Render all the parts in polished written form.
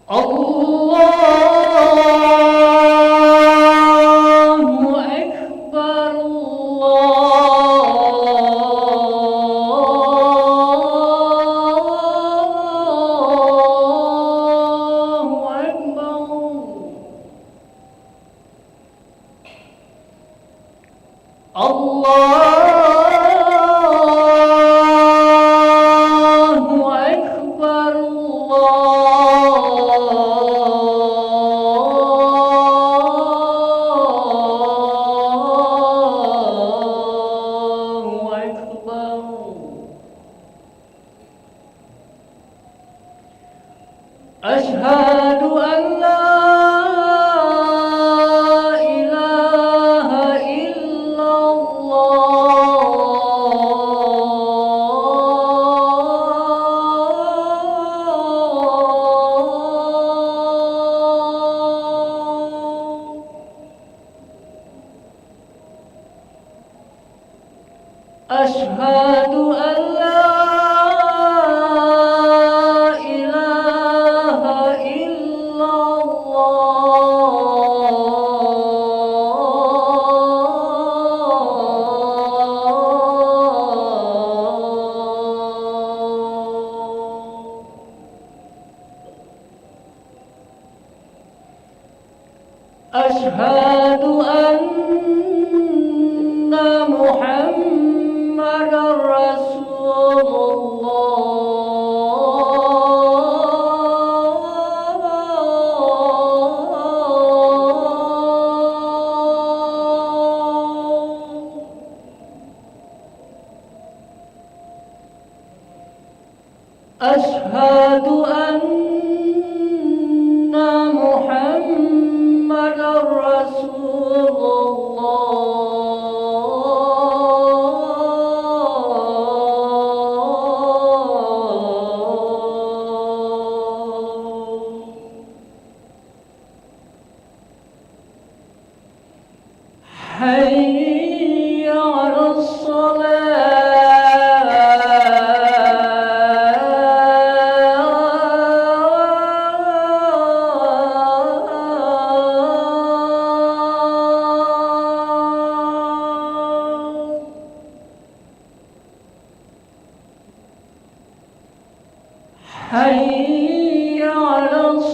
Allahu Akbar, Allahu Akbar. Allahu Akbar, Allahu Akbar. Asyhadu an la ilaha illallah. Asyhadu an la ilaha illallah. Asyhadu anna Muhammadar Rasulullah. Asyhadu anna Muhammadar Rasulullah. Hayya 'alas Hayya 'alas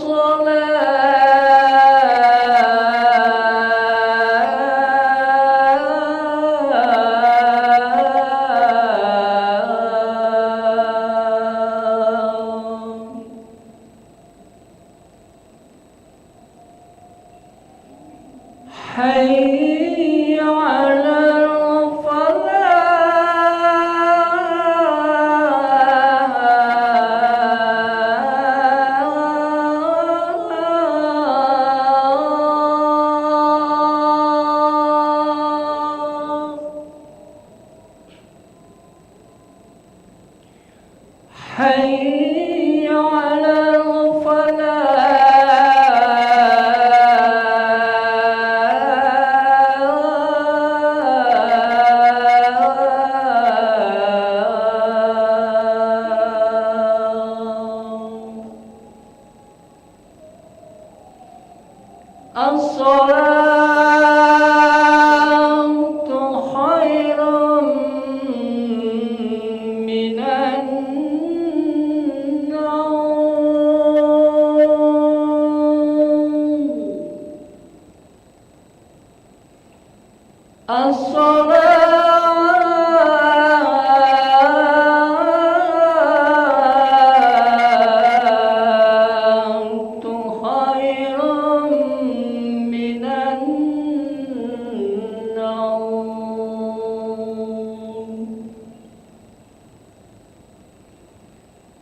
Hayya 'alal falah. Hayya 'alal As-salatu khairum minan As-salatu khairum minan naum.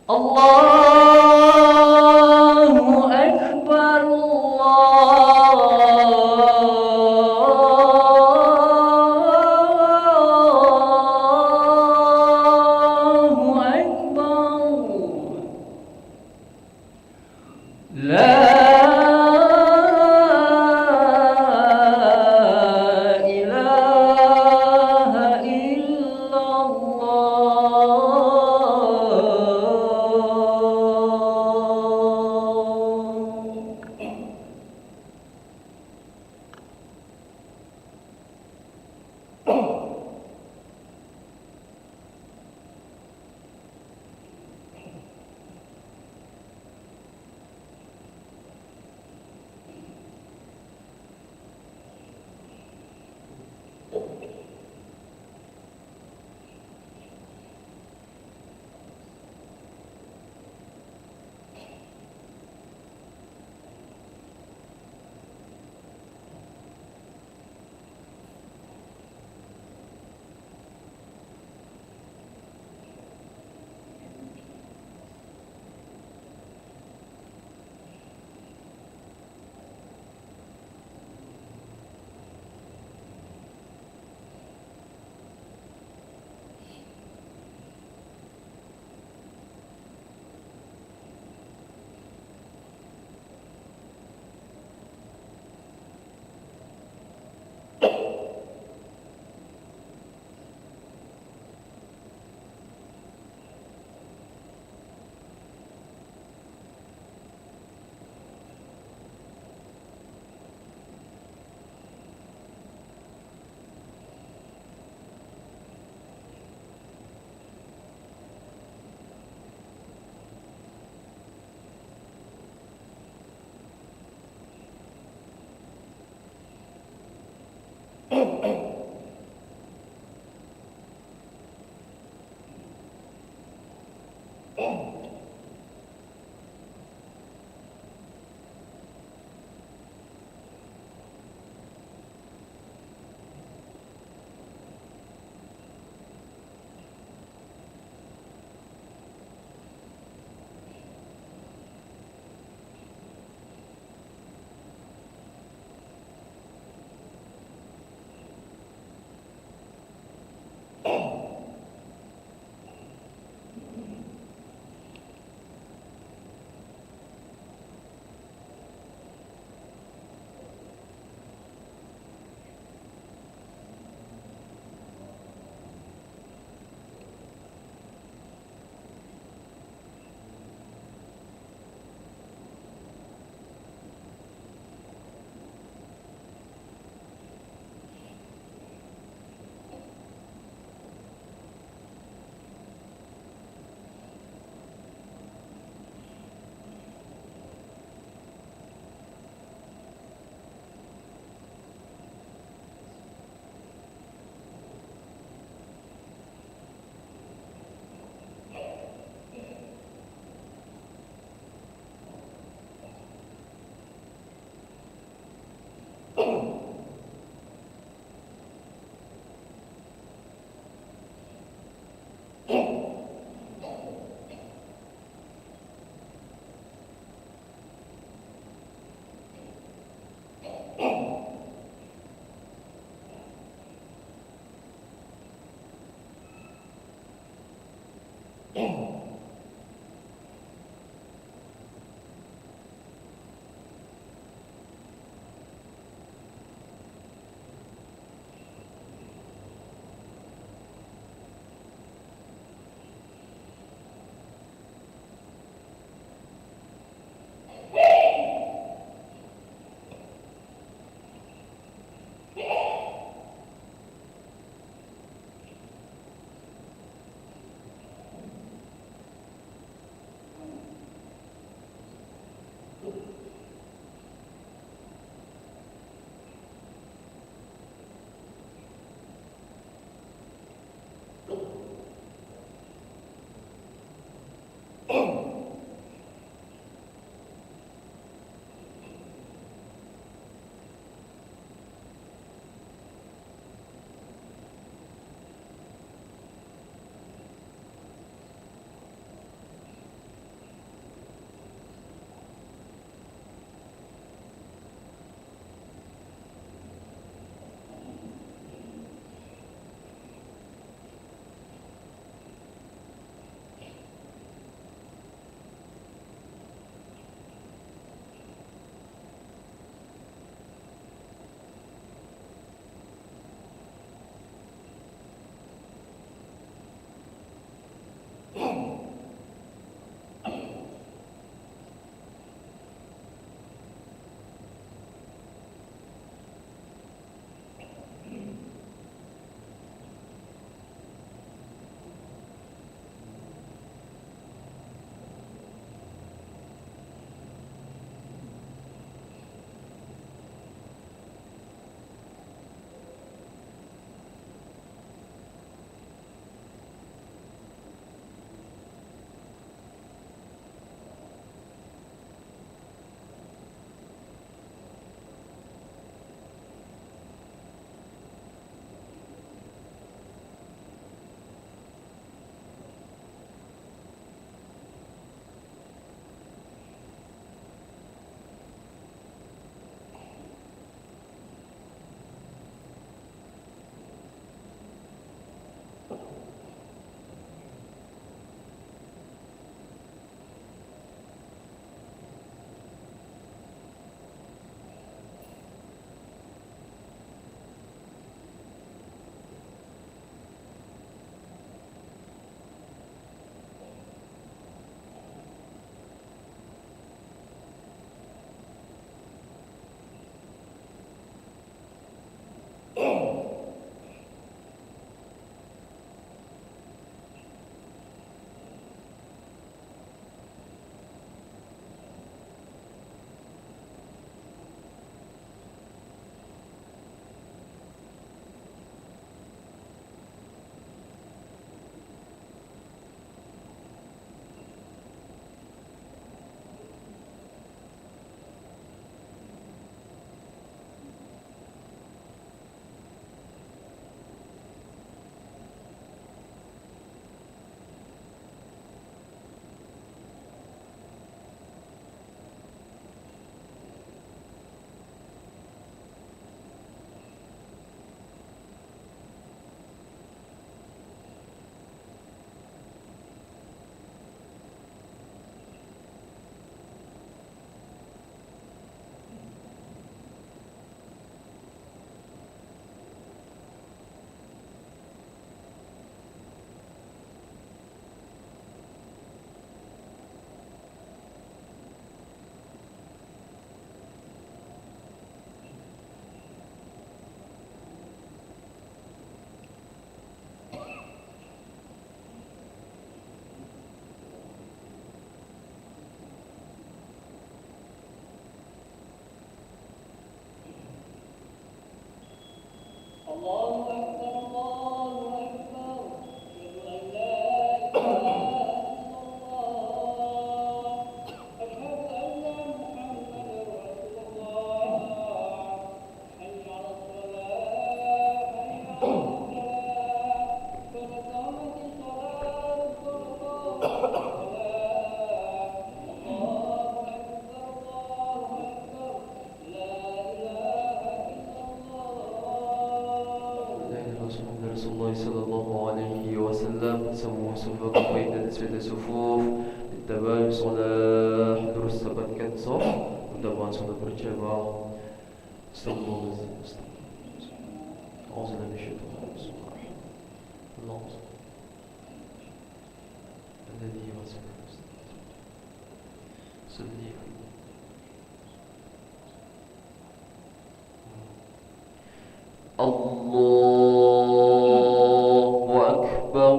Allahu Akbar, Allahu صلى الله عليه وسلم سووا صفوفكم فإن تسوية الصفوف للتمام صلاح terus dapatkan sof mudah-mudahan sudah berjamaah. Astagfirullahaladzim. Auzubillahi minasyaitonir rajim. Allahumma الذي وسع صلي الله أكبر.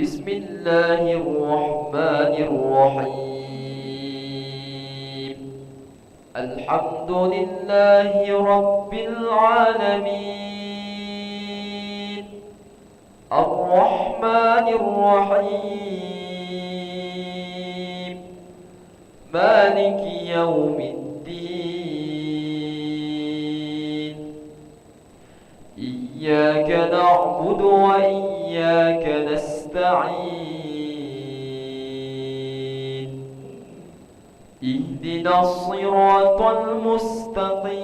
بسم الله الرحمن الرحيم. الحمد لله رب العالمين الرحمن الرحيم مالك يوم الدين إياك نعبد وإياك نستعين اهدنا الصراط المستقيم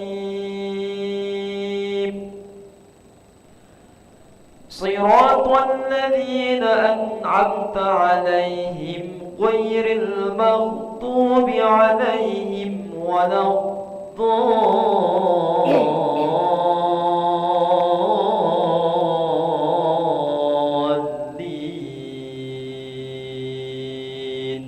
صراط الذين أنعمت عليهم غير المغضوب عليهم ولا الضالين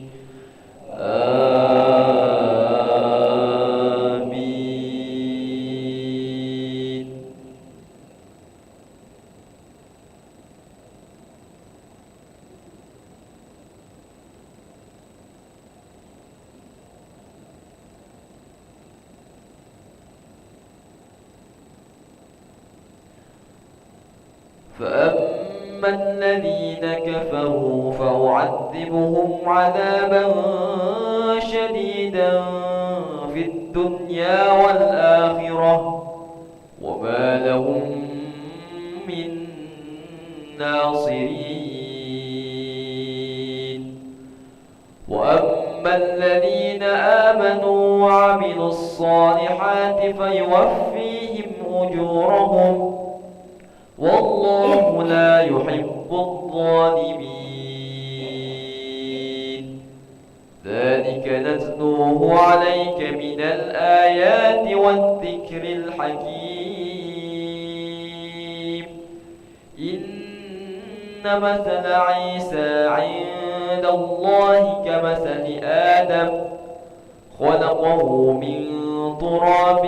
آمين. فأما الذين كفروا فأعذبهم عذابا شديدا في الدنيا والآخرة وما لهم من ناصرين. وأما الذين آمنوا وعملوا الصالحات فيوفيهم أجورهم والله لا يحب الظالمين. ذلك نتلوه عليك من الآيات والذكر الحكيم. إن مثل عيسى عند الله كمثل آدم خلقه من تراب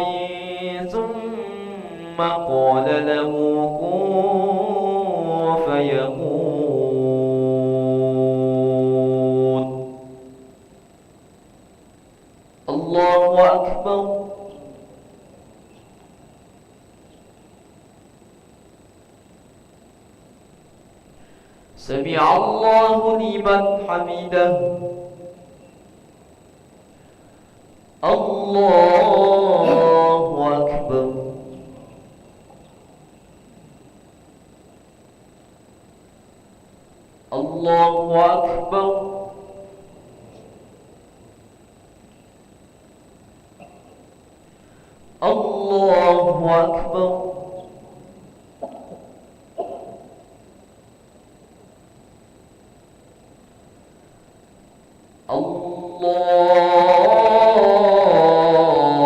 ثم قال له كن فيكون. الله أكبر. سمع الله لمن حمده. الله أكبر. الله أكبر. الله أكبر.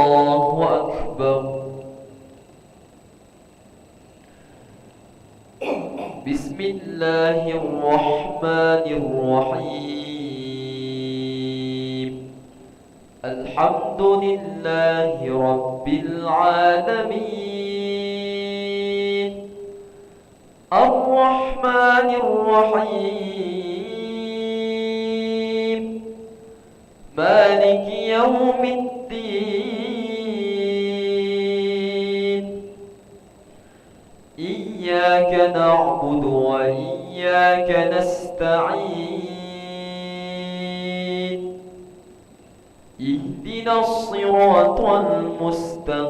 الله أكبر. بسم الله الرحمن الرحيم. الحمد لله رب العالمين الرحمن الرحيم مالك يوم الدين إياك نعبد وإياك نستعين اهدنا الصراط المستقيم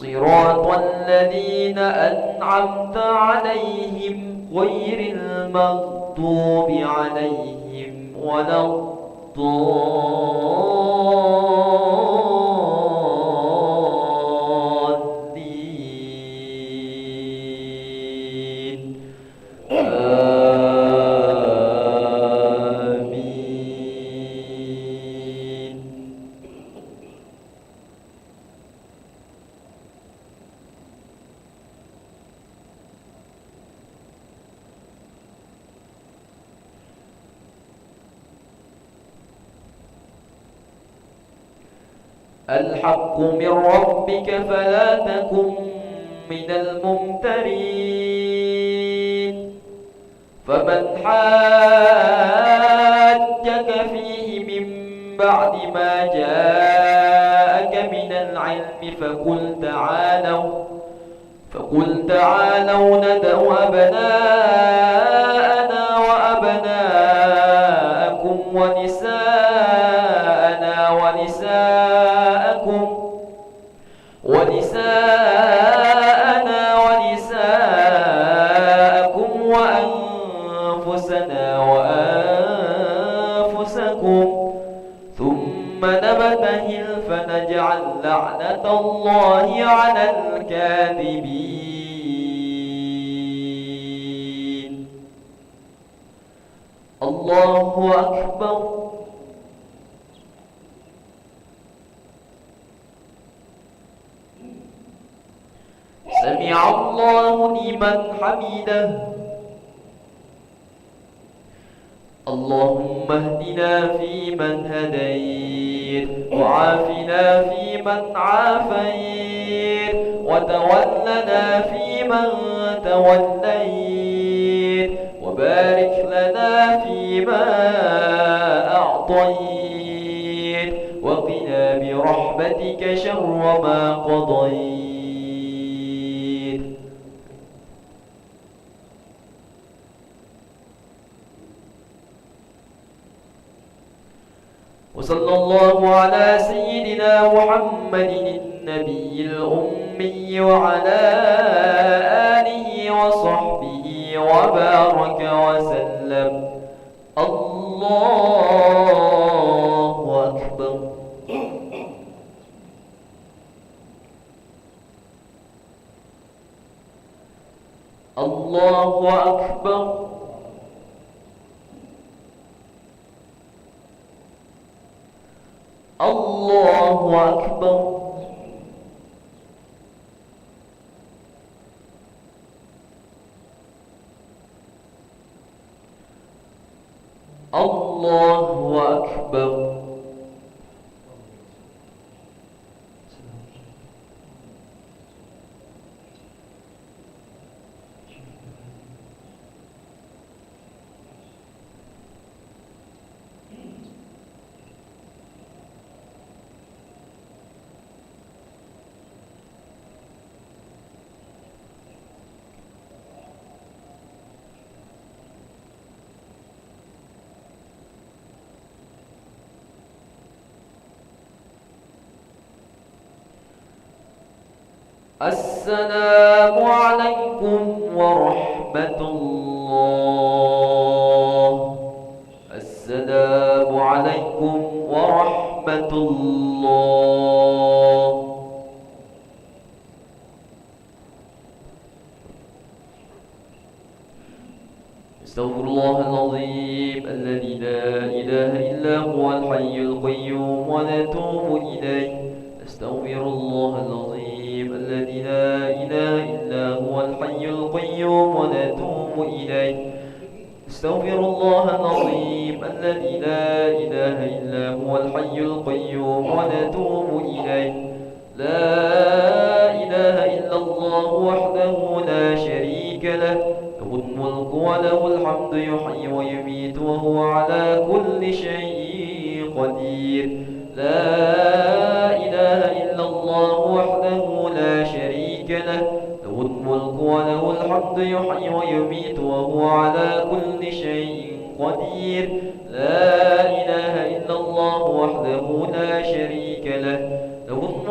صراط الذين أنعمت عليهم غير المغضوب عليهم ولا الضالين آمين. الحق من ربك فلا تكن من الممترين. فمن حاجك فيه من بعد ما جاءك من العلم فقل تعالوا ندعو أبناءنا وأبناءكم ونساءنا ونساءكم وأنفسنا وأنفسكم ثم نبتهل فنجعل لعنة الله على الكاذبين. الله أكبر. سمع الله لمن حمده. اللهم اهدنا فيمن هديت وعافنا فيمن عافيت وتولنا فيمن توليت وبارك لنا فيما أعطيت وقنا برحمتك شر ما قضيت. وصلى الله على سيدنا محمد النبي الأمي وعلى آله وصحبه وبارك وسلم. الله أكبر. الله أكبر. الله أكبر. الله أكبر. السلام عليكم ورحمة الله. السلام عليكم ورحمة الله. استغفر الله العظيم الذي لا إله إلا هو الحي القيوم ونتوب إليه. استغفر الله العظيم الذي لا إله إلا هو الحي القيوم ونتوب إليه. استغفر الله العظيم الذي لا إله إلا هو الحي القيوم ونتوب إليه. لا إله إلا الله وحده لا شريك له له الملك وله الحمد يحيي ويميت وهو على كل شيء قدير. لا إله إلا الله وحده لا شريك له له الملك وله الحمد يحيي ويميت وهو على كل شيء قدير. لا إله إلا الله وحده لا شريك له له الملك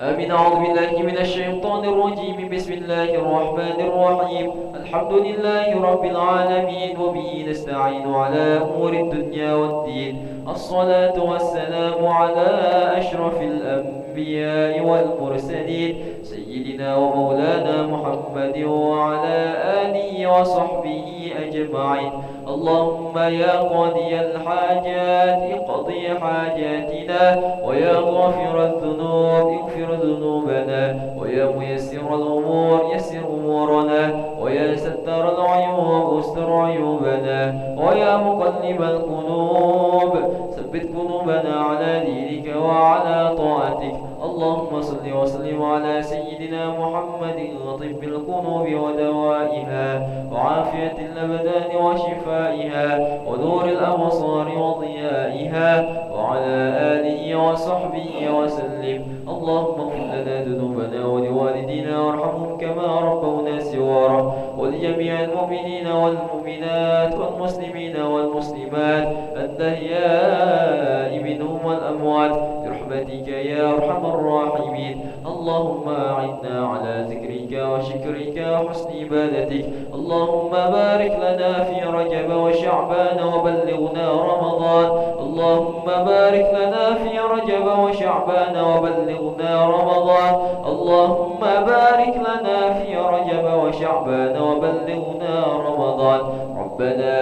آمين. أعوذ بالله من الشيطان الرجيم. بسم الله الرحمن الرحيم. الحمد لله رب العالمين، وبه نستعين على أمور الدنيا والدين. الصلاة والسلام على أشرف الأنبياء والمرسلين، سيدنا ومولانا محمد وعلى آله وصحبه أجمعين. اللهم يا قاضي الحاجات اقضي حاجاتنا، ويا غافر الذنوب اغفر ذنوبنا، ويا ميسر الأمور يسر أمورنا، ويا ستر العيوب استر عيوبنا، ويا مقلب القلوب ثبت قلوبنا على دينك وعلى طاعتك. اللهم صل وسلم على سيدنا محمد طب القلوب ودوائها، وعافية الأبدان وشفائها، ونور الأبصار وضيائها، وعلى آله وصحبه وسلم. اللهم اغفر لنا ذنوبنا ولوالدينا وارحمهم كما ربونا صغارا، ولجميع المؤمنين والمؤمنات والمسلمين والمسلمات الأحياء منهم والأموات برحمتك يا أرحم الراحمين. اللهم أعنا على ذكرك وشكرك وحسن عبادتك. اللهم بارك لنا في رجب وشعبان وبلغنا رمضان. اللهم بارك لنا في رجب وشعبان وبلغنا رمضان. اللهم بارك لنا في رجب وشعبان وبلغنا رمضان. ربنا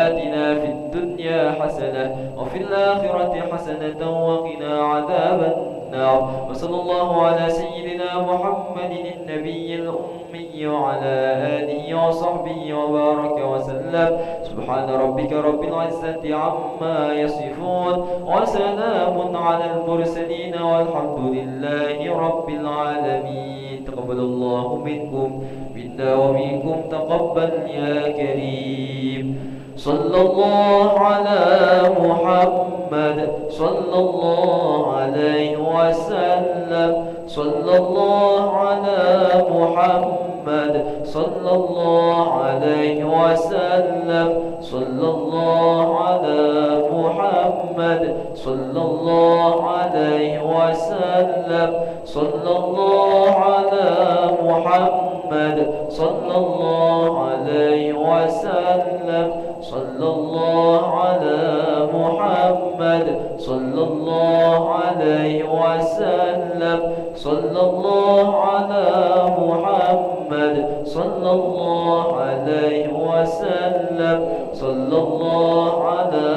آتنا في الدنيا حسنة وفي الآخرة حسنة وقنا عذاب النار. وصلى الله على سيدنا محمد النبي الأمي وعلى آله وصحبه وبارك وسلم. سبحان ربك رب العزة عما يصفون، وسلام على المرسلين، والحمد لله رب العالمين. تقبل الله منكم منا ومنكم تقبل يا كريم. صلى الله على محمد صلى الله عليه وسلم. صلى الله على محمد صلى الله عليه وسلم. صلى الله على محمد صلى الله عليه وسلم. صلى الله على محمد صلى الله عليه وسلم. صلى الله على محمد صلى الله عليه وسلم. صلى الله على محمد صلى الله عليه وسلم. صلى الله على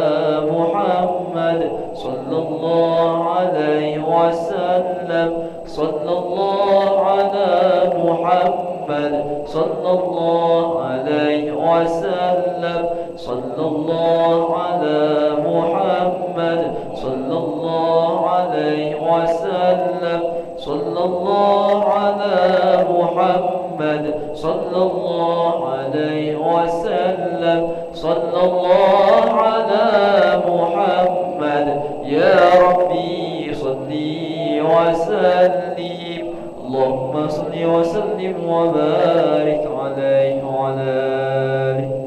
محمد صلى الله عليه وسلم. صلى الله على محمد صلى الله عليه وسلم. صلى الله على محمد صلى الله عليه وسلم. صلى الله على محمد صلى الله عليه وسلم. صلى الله على محمد. يا ربي صلي وسلم. اللهم صل وسلم وبارك عليه وعلى آله.